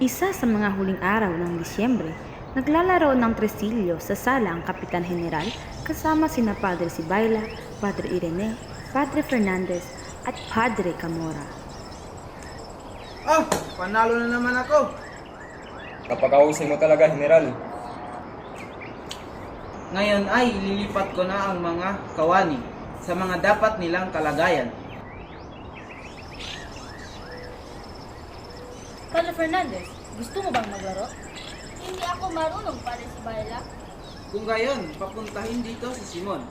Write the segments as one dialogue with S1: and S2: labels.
S1: Isa sa mga huling araw ng Disyembre, naglalaro ng tresilyo sa sala ang Kapitan General kasama sina Padre Sibayla, Padre Irene, Padre Fernandez at Padre Camora.
S2: Ah! Panalo na naman ako!
S3: Napag-ahusay mo talaga, General.
S2: Ngayon ay ililipat ko na ang mga kawani sa mga dapat nilang kalagayan.
S4: Padre Fernandez, gusto mo bang maglaro?
S5: Hindi ako marunong para si Bayla.
S2: Kung gayon, papuntahin dito si Simon.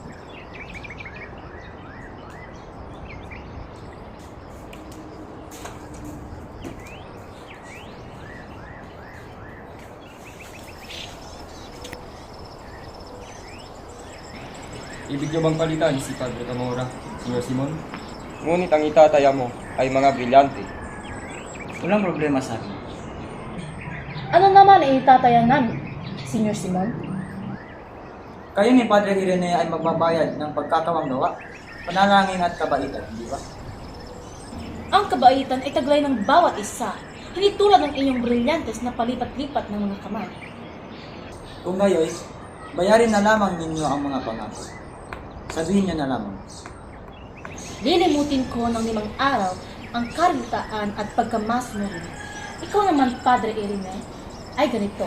S3: Ibig niyo bang palitan si Padre Camora, Sr. Simon? Ngunit ang itataya mo ay mga brilyante.
S2: Walang problema sa akin.
S4: Ano naman ay itatayan namin, Senior Simon?
S6: Kayo ni Padre Irene ay magbabayad ng pagkakawanggawa, panalangin at kabaitan, di ba?
S4: Ang kabaitan ay taglay ng bawat isa, hindi tulad ng inyong brilyantes na palipat-lipat ng mga kamay.
S6: Kung gayoy, bayarin na lamang ninyo ang mga pangako. Sabihin niyo na lamang.
S4: Lilimutin ko ng 5 araw ang karintaan at pagkamasmo rin. Ikaw naman, Padre Irene, ay ganito.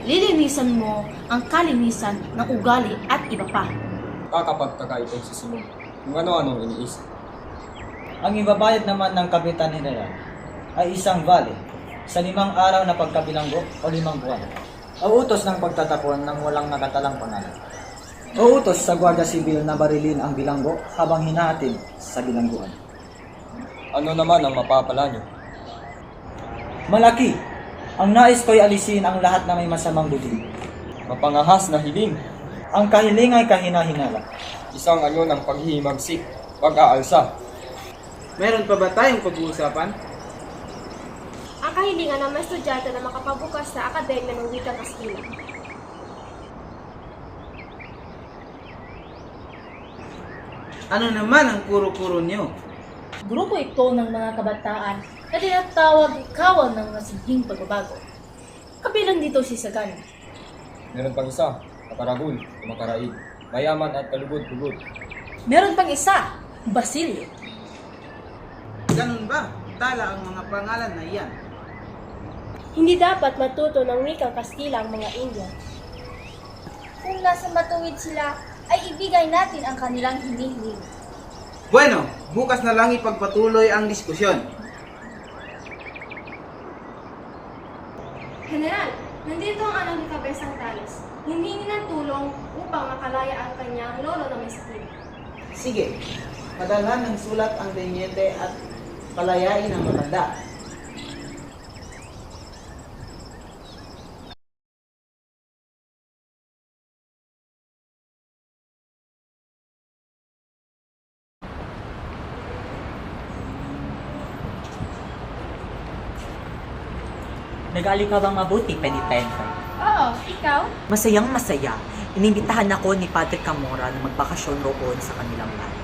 S4: Lilinisan mo ang kalinisan ng ugali at iba pa.
S3: Kakapagkakaitong si Simon kung ano-anong iniisip.
S6: Ang ibabayad naman ng Kapitan General ay isang vale sa 5 araw na pagkabilanggo o 5 buwan. O utos ng pagtatapuan ng walang nakatalang pangalan. O utos sa Guardia Civil na barilin ang bilanggo habang hinahatid sa bilangguan.
S3: Ano naman ang mapapala niyo?
S6: Malaki! Ang nais ko'y alisin ang lahat na may masamang budi.
S3: Mapangahas na hiling.
S6: Ang kahiling ay kahina-hinala.
S3: Isang anyo ng paghihimagsik, pag-aalsa.
S2: Meron pa ba tayong pag-uusapan?
S5: Ang kahilingan ng mga estudyante na makapabukas sa Akademya ng Wikang Kastila.
S2: Ano naman ang kuro-kuro niyo?
S4: Grupo ito ng mga kabataan na tinatawag Kawal ng Masinhing Pagbabago. Kabilang dito si Sagana.
S3: Meron pang isa, makaragul, makaraig, mayaman at kalugod-lugod.
S4: Meron pang isa, Basilio.
S2: Ganun ba? Tala ang mga pangalan na iyan.
S5: Hindi dapat matuto ng Wikang Kastila ang mga Indian. Kung nasa matuwid sila, ay ibigay natin ang kanilang hinihiling.
S2: Bueno, bukas na lang ipagpatuloy ang diskusyon.
S5: General, nandito ang anak ni Cabezang Talos. Humingi ng tulong upang makalaya ang kanyang lolo na may sakit.
S2: Sige, padalhan ng sulat ang tenyente at palayain ang matanda.
S7: Nagali ka bang mabuti, penitente?
S5: Oo, ikaw?
S7: Masayang masaya. Inimbitahan ako ni Padre Camora na magbakasyon roon sa kanilang bahay.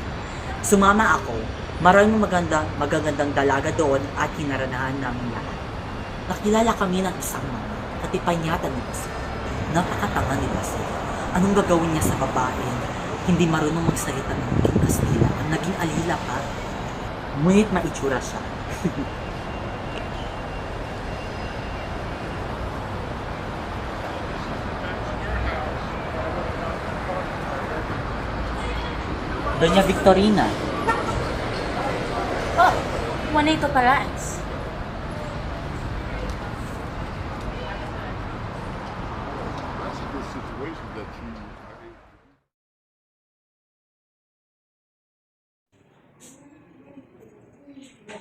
S7: Sumama ako. Maraming magagandang dalaga doon at hinaranahan namin lahat. Nakilala kami ng isang mga katipanyatan ni Basil. Napakatanga ni Basil. Anong gagawin niya sa babae? Hindi marunong magsalita ng wikang Kastila. Ang naging alila pa. Ngunit maitsura siya. Doña Victorina.
S4: Oh, Juanito Paras.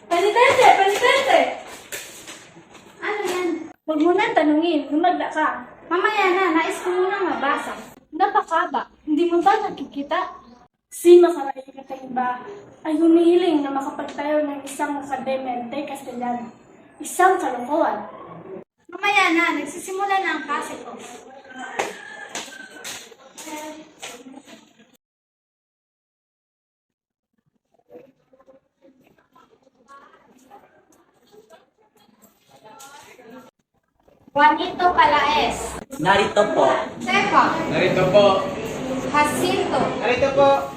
S5: Penitente! Penitente! Ano yan? Huwag mo nang tanungin, humagda ka. Mamaya na, nais ko munang mabasa. Napakaba, hindi mo ba nakikita?
S8: Si Macaray Catayba ay humihiling na makapagtayo ng isang akademya Castellano. Isang kalokohan.
S5: Mamaya na, nagsisimula na ang klase ko. Juanito Palaes.
S7: Narito po.
S5: Stefan.
S3: Narito po.
S5: Jacinto.
S2: Narito po.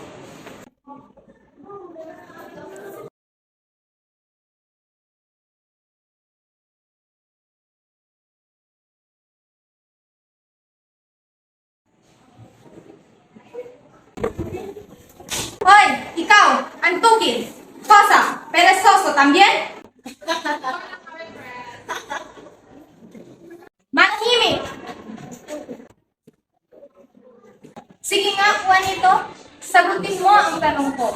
S5: Hoy, ikaw, Antukin. Cosa, perezoso también? Manhimik. Sige nga, Juanito. Sagutin mo ang tanong ko.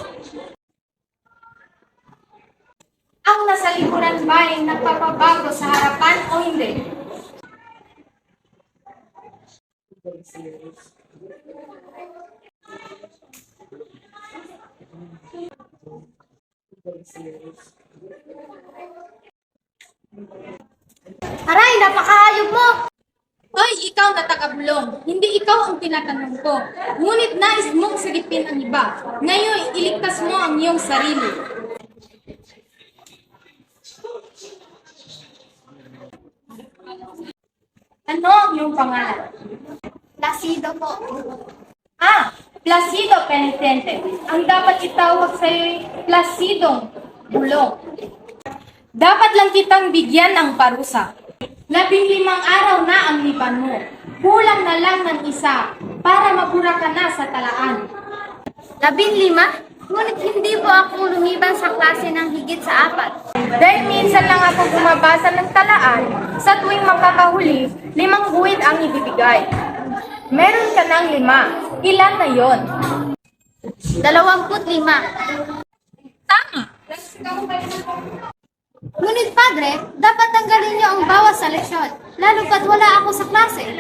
S5: Ang nasa lipunan ba ay nagpapabago sa harapan o hindi? Aray, napakahayop mo! Hoy, ikaw na taga-Bulong. Hindi ikaw ang tinatanong ko. Ngunit nais mong silipin ang iba. Ngayon, iligtas mo ang iyong sarili. Ano ang iyong pangalan? Placido po. Ah, Placido Penitente. Ang dapat itawag sa iyo Placidong Bulong. Dapat lang kitang bigyan ng parusa. 15 araw na ang liban mo. Kulang na lang ng isa para mabura ka na sa talaan. 15? Ngunit hindi po ako lumiban sa klase ng higit sa 4. Dahil minsan lang ako bumabasa ng talaan, sa tuwing makakahuli, 5 guhit ang ibibigay. Meron ka ng 5. Ilan na yon? 25. Tama! Ngunit padre, dapat tanggalin niyo ang bawas sa leksyon, lalo pat wala ako sa klase.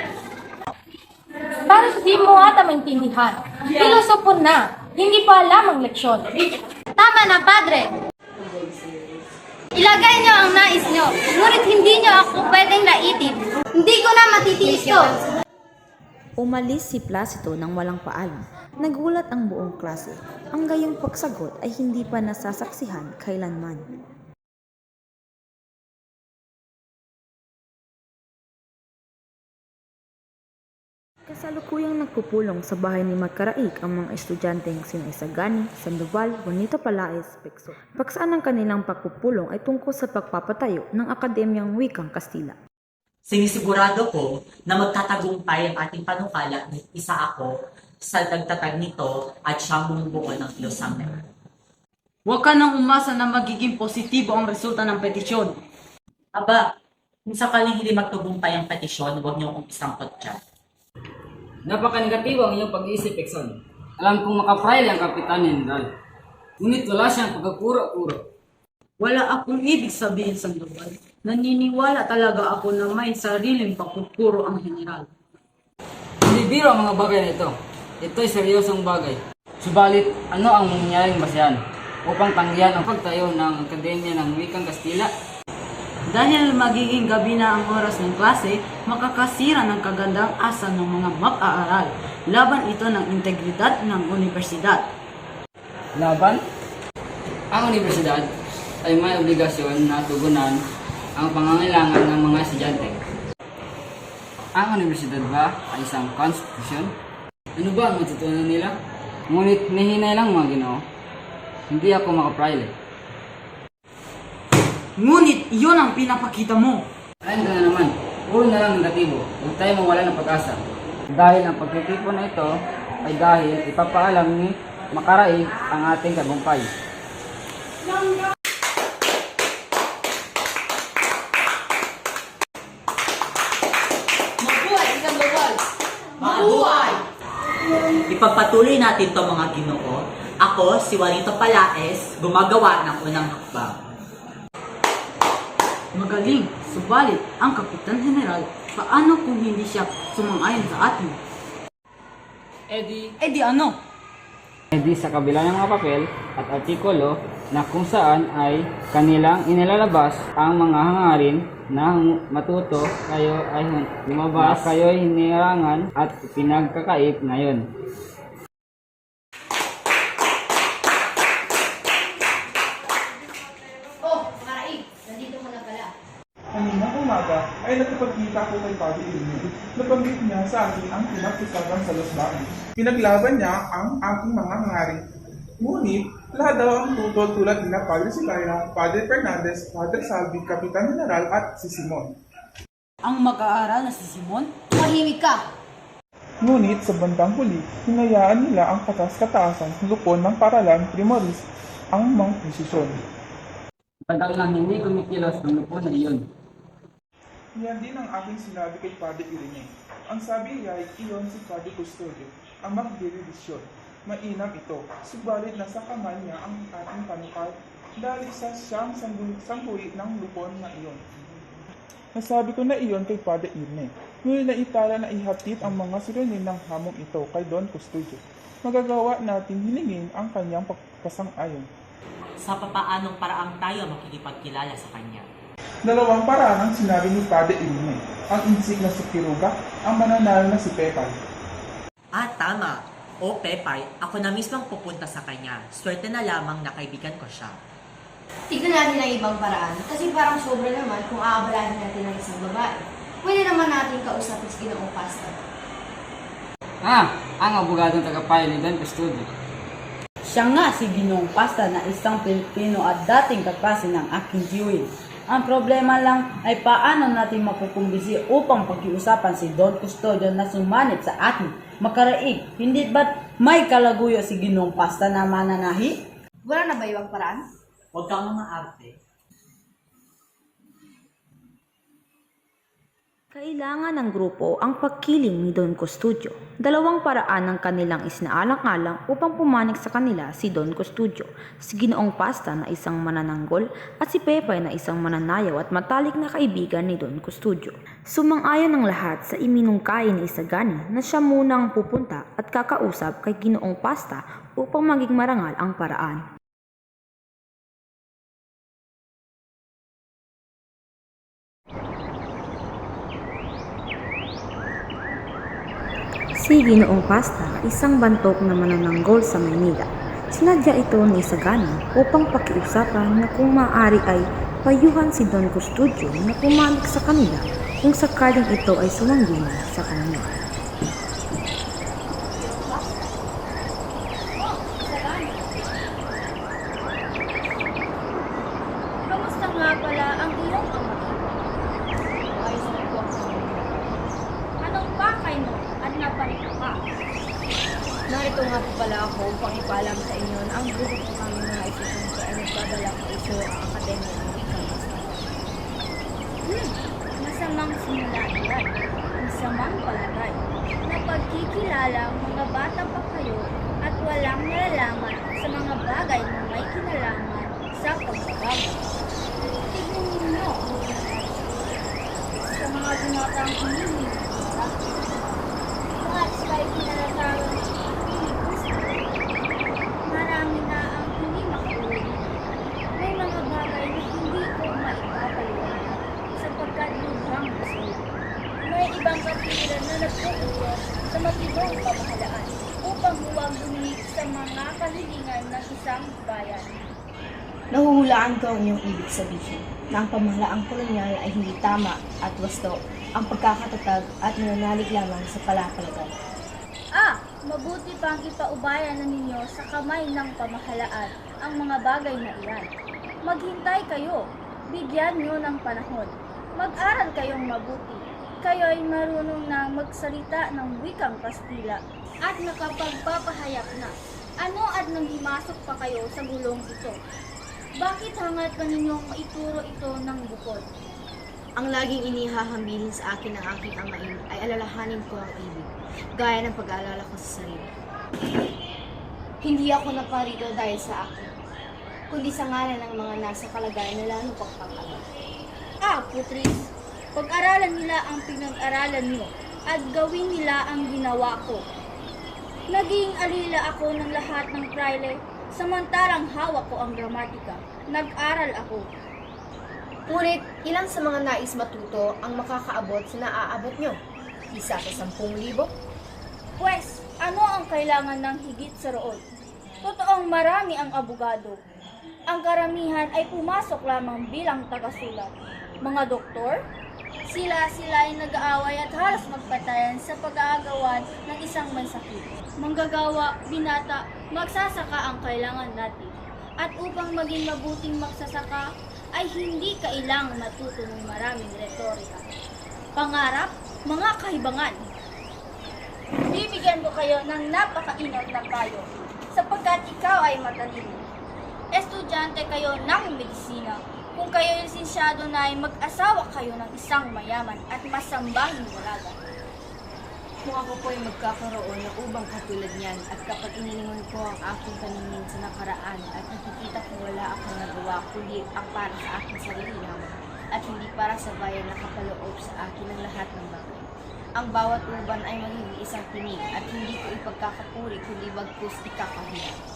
S5: Parang di mo ata maintindihan. Pilosopo na, hindi pa alam ang leksyon. Tama na, padre. Ilagay niyo ang nais niyo, ngunit hindi niyo ako pwedeng laitin. Hindi ko na matitiis yun.
S1: Umalis si Placido nang walang paalam. Nagulat ang buong klase. Ang gayong pagsagot ay hindi pa nasasaksihan kailanman. Kasalukuyang nagpupulong sa bahay ni Magkaraig ang mga estudyanteng sina Isagani, Sandoval, Juanito Palaez, Pekso. Paksaan ng kanilang pagpupulong ay tungkol sa pagpapatayo ng Akademyang Wikang Kastila.
S7: Sinisigurado ko na magtatagumpay ang ating panukala at isa ako sa nagtatag nito at siyang bumubuo ng Ilosanger.
S9: Huwag ka nang umasa na magiging positibo ang resulta ng petisyon.
S7: Aba, kung sakaling hindi magtagumpay ang petisyon, huwag niyong umpisangkot dyan.
S9: Napaka-negatibo ang iyong pag-iisip, Exxon. Alam kong makaprail ang Kapitan General. Ngunit wala siyang pagkakuro-kuro. Wala akong ibig sabihin, Sandoval. Naniniwala talaga ako na may sariling pagkukuro ang General. Hindi biro ang mga bagay na ito. Ito'y seryosong bagay. Subalit, ano ang mangyayaring basehan upang tanggihan ang pagtayo ng Akademya ng Wikang Kastila? Dahil magiging gabi na ang oras ng klase, makakasira ng kagandang asa ng mga mag-aaral. Laban ito ng integridad ng universidad. Laban? Ang universidad ay may obligasyon na tugunan ang pangangailangan ng mga estudyante. Ang universidad ba ay isang konstitusyon? Ano ba ang matutunan nila? Ngunit nihinay lang mga Ginoo. Hindi ako makapraile. Ngunit iyon ang pinapakita mo. Ayun ka na naman. Puro na lang negatibo. Huwag tayo mawala ng pag-asa. Dahil ang pagtitipon na ito ay dahil ipapaalam ni Makaraig ang ating tagumpay.
S4: Mabuhay, isang bawal! Mabuhay!
S7: Ipagpatuloy natin to mga Ginoo. Ako, si Juanito Palaez, gumagawa ng unang hakbang.
S9: Magaling, subalit ang Kapitan General, paano kung hindi siya sumang-ayon sa atin? Edi ano? Edi sa kabila ng mga papel at artikulo na kung saan ay kanilang inilalabas ang mga hangarin na matuto kayo ay lumabas, kayo ay hinirangan at pinagkakaip ngayon.
S2: Kaninang umaga ay nakipagkita
S10: nagsalita ako kay Padre Irene. Nabanggit niya sa akin ang pinagsisagan sa lusbahan. Pinaglaban niya ang aking mga hari. Ngunit, lahat daw ang tutol tulad nila Padre Sibayla, Padre Fernandez, Padre Salvi, Kapitan General at si Simon.
S9: Ang mag-aaral na si Simon?
S5: Tumahimik ka!
S10: Ngunit sa bandang huli, hinayaan nila ang katas-kataasan lupon ng paralan primoris ang mga posisyon.
S9: Padang lang hindi kumikilos ng lupo na iyon.
S10: Yan din ang aking sinabi kay Padre Irene. Ang sabi niya ay iyon si Padre Custodio, ang magdiridisyon. Mainam ito, subalit nasa kamay niya ang ating panukal dahil sa siyang sangkuhi ng lupon na iyon. Nasabi ko na iyon kay Padre Irene. Ngunit naitala na ihatid ang mga suliranin ng hamong ito kay Don Custodio. Magagawa natin hilingin ang kanyang pagkasang-ayon.
S7: Sa papaanong paraang tayo makikipagkilala sa kanya?
S10: Dalawang paraan ang sinabi ni Padre Irene. Ang insik na si Kiruga, ang mananalo na si Pepay.
S7: Tama. O Pepay, ako na mismong pupunta sa kanya. Swerte na lamang na kaibigan ko siya.
S5: Tignan natin ang ibang paraan kasi parang sobra naman kung aabalahin natin ang isang babae. Pwede naman natin kausapin si Ginoong Pastor.
S9: Ang abogadong tagapayo ni Don Custodio.
S11: Siya nga si Ginoong Pasta na isang Pilipino at dating kaklase ng aking Jiwin. Ang problema lang ay paano natin mapupumbisi upang pag-iusapan si Don Custodio na sumanib sa ating makaraig. Hindi ba't may kalaguyo si Ginoong Pasta na mananahi?
S5: Wala na ba ibang paraan?
S7: Huwag kang mga arte.
S1: Kailangan ng grupo ang pagkiling ni Don Custodio. Dalawang paraan ang kanilang isinaalang-alang upang pumanik sa kanila si Don Custodio, si Ginoong Pasta na isang manananggol at si Pepay na isang mananayaw at matalik na kaibigan ni Don Custodio. Sumang-ayon ang lahat sa iminungkahi ni Isagani na siya munang pupunta at kakausap kay Ginoong Pasta upang maging marangal ang paraan. Si Ginoong Pasta, isang bantok na manananggol sa Maynila. Sinadya ito ni Isagani upang pakiusapan na kung maaari ay payuhan si Don Custodio na pumanik sa kanila kung sakaling ito ay sumangguni sa kanya.
S5: Kamusta nga pala ang iyong ama? Ayos na po ang anong pakay mo at naparito ka? Narito nga po pala ako upang ipaalam sa inyo na ang grupo po kami mga estudyante ay nagdadala ko iso ang akademya ng ikabasta. Masamang simula yan. Masamang palagay na pagkikilala ang mga bata pa kayo at walang nalalaman sa mga bagay na may kinalaman sa pagbabago. Tignan ninyo sa mga binatang hinihingi mga sky kinalataran marami na ang hindi makaulit. May mga bagay na hindi ko maipapaliwanag sapagkat lubhang masaya. May ibang katwiran na nagpupuwag sa matibong pamahalaan upang huwag bumili sa mga kahilingan ng isang bayan. Nahuhulaan ko ang iyong ibig sabihin na ang pamahalaang kolonyal ay hindi tama at wasto ang pagkakatatag at nananalig lamang sa palapalagan. Mabuti pang ipaubaya na ninyo sa kamay ng pamahalaan ang mga bagay na iyan. Maghintay kayo, bigyan nyo ng panahon. Mag-aral kayong mabuti. Kayo ay marunong na magsalita ng wikang Kastila at nakapagpapahayag na. Ano at nang himasok pa kayo sa gulong ito? Bakit hangat ka ninyong maituro ito ng bukod? Ang laging inihahabilin sa akin ng aking amain ay alalahanin ko ang ibig, gaya ng pag-aalala ko sa sarili. Hindi ako naparito dahil sa akin, kundi sa ngalan ng mga nasa kalagayan na lalo pang pag-aba. Putris, pag-aralan nila ang pinag-aralan nyo at gawin nila ang ginawa ko. Naging alila ako ng lahat ng praile, samantalang hawak ko ang gramatika. Nag-aral ako. Ngunit, ilan sa mga nais matuto ang makakaabot sa naaabot nyo? Isa sa 10,000? Pwes, ano ang kailangan ng higit sa roon? Totoong marami ang abogado. Ang karamihan ay pumasok lamang bilang tagasulat. Mga doktor, Sila ay nag-aaway at halos magpatayan sa pag-aagawan ng isang may sakit. Manggagawa, binata, magsasaka ang kailangan natin. At upang maging mabuting magsasaka, ay hindi kailangang matuto ng maraming retorika. Pangarap, mga kahibangan. Bibigyan ko kayo ng napakainat na payo, sapagkat ikaw ay matalino. Estudyante kayo ng medisina. Kung kayo ay lisensyado na ay mag-asawa kayo ng isang mayaman at masambahing dalaga.
S1: Kung ako po ay magkakaroon ng ubang katulad niyan at kapag inilingon ko ang aking paningin sa nakaraan at nakikita ko wala akong nagawa kundi ang para sa aking sarili lamang at hindi para sa bayan na kapaloob sa akin ng lahat ng bagay. Ang bawat uban ay magiging isang tinig at hindi ko ipagkakapuri kundi bagkus ikakahiya.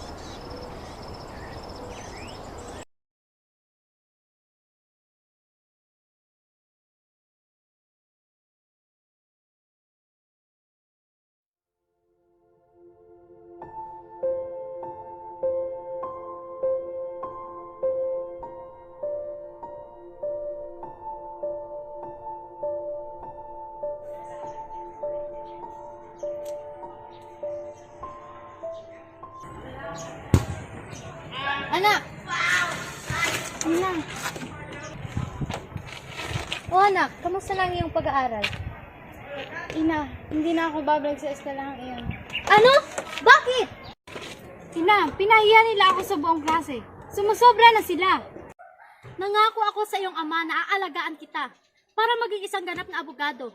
S5: Anak! Ina! O anak, kamusta lang iyong pag-aaral? Ina, hindi na ako babalik sa eskwelahan iyon. Ano? Bakit? Ina, pinahiya nila ako sa buong klase. Sumusobra na sila. Nangako ako sa iyong ama na aalagaan kita para maging isang ganap na abogado.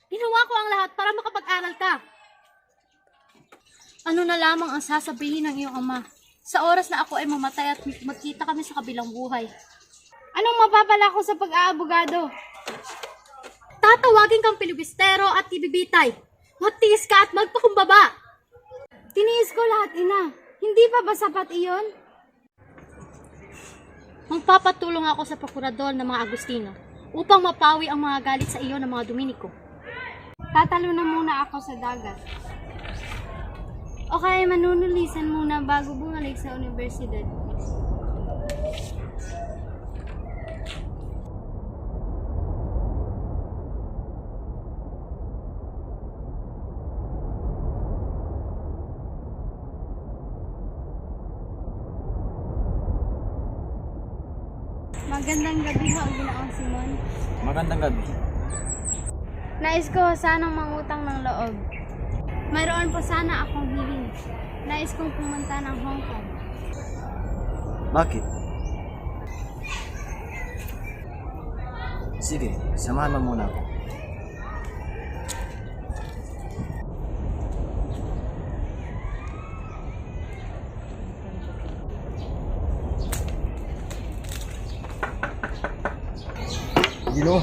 S5: Ginawa ko ang lahat para makapag-aral ka. Ano na lamang ang sasabihin ng iyong ama sa oras na ako ay mamatay at magkita kami sa kabilang buhay? Anong mapapala ko sa pag-aabogado? Tatawagin kang pilibistero at ibibitay. Magtiis ka at magpakumbaba. Tiniis ko lahat, ina. Hindi pa ba sapat iyon? Magpapatulong ako sa prokurador ng mga Agustino upang mapawi ang mga galit sa iyo ng mga Dominiko. Tatalo na muna ako sa dagat. O kaya manunulisan muna bago bumalik sa universidad. Magandang gabi ho, Ginoong Simon.
S6: Magandang gabi.
S5: Nais ko sanang mangutang ng loob. Mayroon po sana akong hiling. Nais kong pumunta ng Hong Kong.
S6: Bakit? Sige, samahan mo muna ako.
S3: Gino,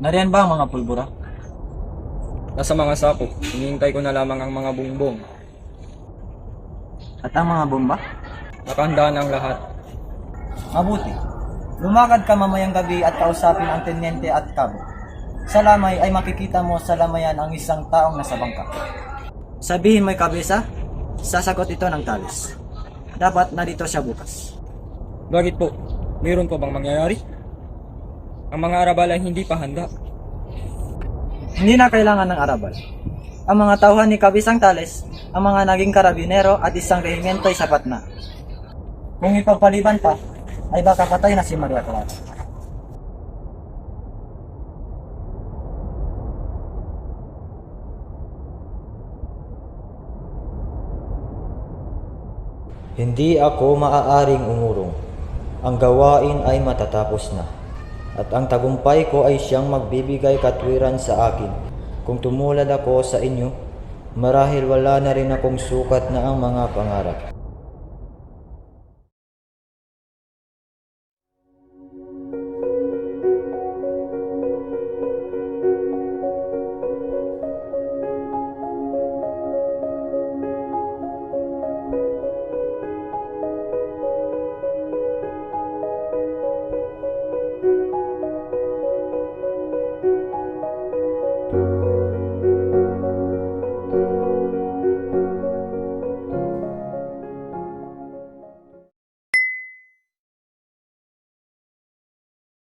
S6: Nariyan ba ang mga pulbura?
S3: nasa mga sako. Hinihintay ko na lamang ang mga bumbong.
S6: At ang mga bomba?
S3: Nakahanda na ang lahat.
S6: Mabuti. Lumakad ka mamayang gabi at kausapin ang tenyente at kabo. Sa lamay ay makikita mo sa lamayan ang isang taong nasa bangka. Sabihin mo'y kabisa, sasagot ito ng talis. Dapat narito siya bukas.
S3: Bakit po? Mayroon po bang mangyayari? Ang mga arabal ay hindi pa handa.
S6: Hindi na kailangan ng arabal. Ang mga tauhan ni Kabisang Tales, ang mga naging karabinero at isang rehimento ay sapat na. Kung ipagpaliban pa, ay baka patay na si Maria Clara.
S12: Hindi ako maaaring umurong. Ang gawain ay matatapos na. At ang tagumpay ko ay siyang magbibigay katwiran sa akin. Kung tumulad ako sa inyo, marahil wala na rin akong sukat na ang mga pangarap.